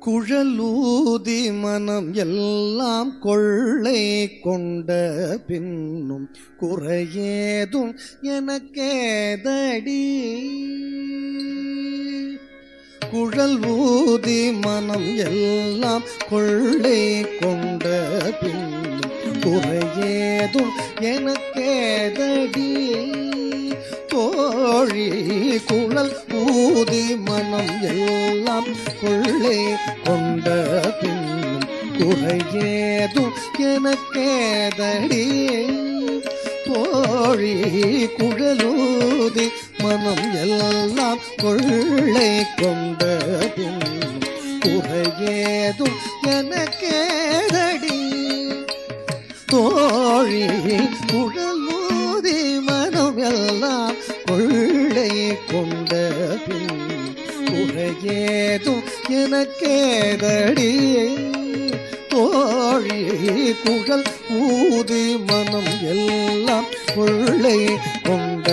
குழலூதி மனம் எல்லாம் கொள்ளை கொண்ட பின்னும் குறையேதும் எனக்கேதடி. குழல் ஊதி மனம் எல்லாம் கொள்ளை கொண்ட பின்னும் குறையேதும் எனக்கேதடி. தோழி குழல் ஊதி மனம் எல்லாம் கொள்ளை கொண்ட பின்னும் குறையேதும் எனக்கேதடி. தோழி குழலூதி மனம் எல்லாம் கொள்ளை கொண்ட பின்னும் குறையேதும் எனக்கேதடி. தோழி குழலூதி மனம் எல்லாம் கொள்ளை கொண்ட பின்னும் குறையேதும் எனக்கேதடி. தோழி குழல் ஊதி மனம் எல்லாம் கொள்ளை கொண்ட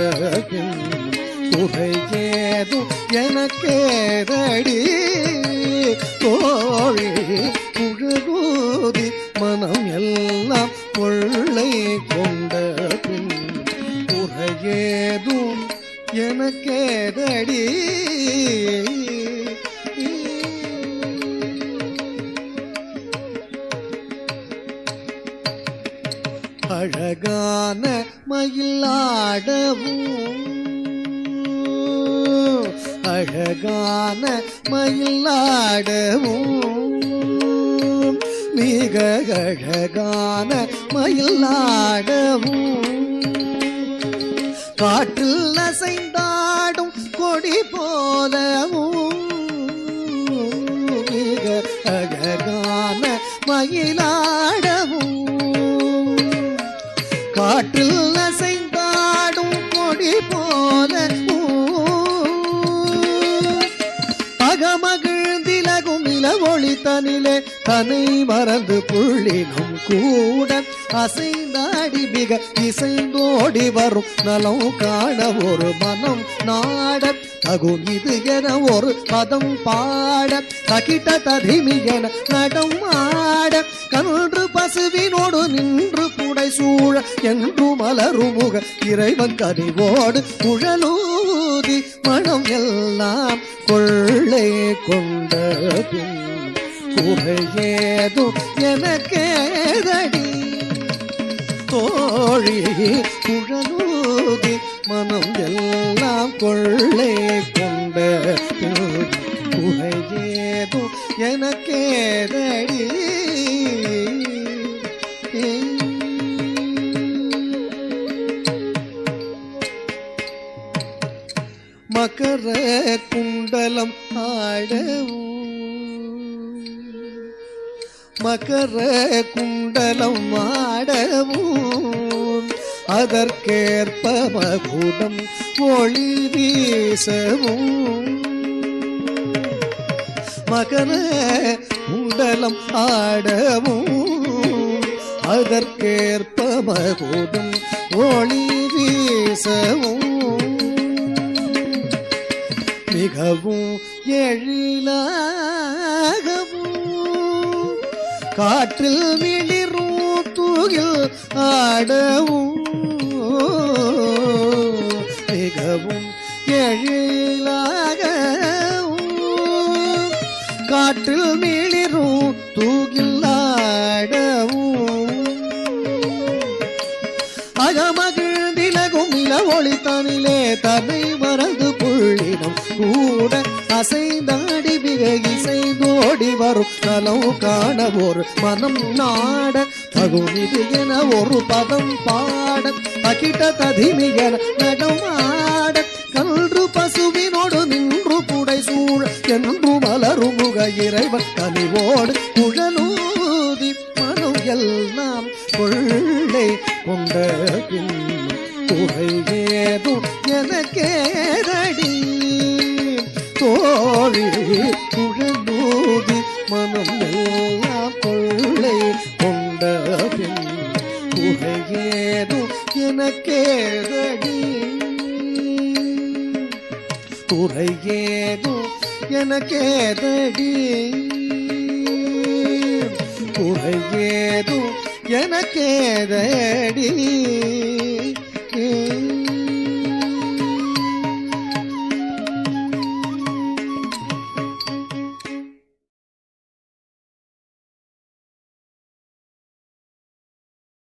பின்னும் குறையேதும் எனக்கேதடி. தோழி குழலூதி மனம் எல்லாம் கொள்ளை கொண்ட பின்னும் குறையேதும் எனக்கேதடி. அழகான மயிலாடவும் அழகான மயிலாடவும் மிக அழகான மயிலாடவும் காற்றில் அசைந்தாடும் கொடி போலவும் மிக அழகான மயிலாடவும் காற்றில் அசைந்தாடும் கொடி போலவும் அகமகிழ்ந்திலகும் இல ஒளி தனிலே தனை மறந்து புள்ளினும் கூட அசைந்தாடி மிக இசைந்தோடி வரும் நலம் காண ஒரு மனம் நாட தகும் இது என ஒரு பதம் பாட தகிட்ட ததிமி என நடம் ஆட கன்று பசுவினோடு நின்று புடை சூழ என்று மலருமுக இறைவன் கனிவோடு குழலூதி மனம் எல்லாம் கொள்ளை கொண்ட பின் குறையேதும் எனக்கேதடி. தோழி குழலூதி மனம் எல்லாம் கொள்ளை கொண்ட குறையேதும் எனக்கேதடி. மகர குண்டலம் ஆடவும் மகர குண்டலம் ஆடவும் அதற்கேற்ப மகுடம் ஒளி வீசவும் மகர குண்டலம் ஆடவும் அதற்கேற்ப மகுடம் ஒளி வீசவும் மிகவும் எழிலாகவும் காற்றில் மிளிரும் தூகில் ஆடவும் மிகவும் எழிலாகவும் காற்றில் மிளிரும் தூகில் ஆடவும் அகமகிழ்ந்திலகும் இல ஒளி தனிலே தன்னை மறந்து புள்ளினம் கூட அசைந்தாடி மிக இசைந்தோடி வரும் நலம் காண ஒரு மனம் நாட தகும் இது என ஒரு பதம் பாட தகிட்ட ததிமி என நடம் ஆட கன்று பசுவினோடு நின்று புடை சூழ என்று மலருமுக இறைவன் கனிவோடு குழலூதி மனம் எல்லாம் கொள்ளை கொண்ட பின் குறையேதும் எனக்கேதடி. தோழி குழலூதி மனம் எல்லாம் கொள்ளை கொண்ட பின் குறையேதும் எனக்கேதடி. குறையேதும் எனக்கேதடி. குறையேதும் எனக்கேதடி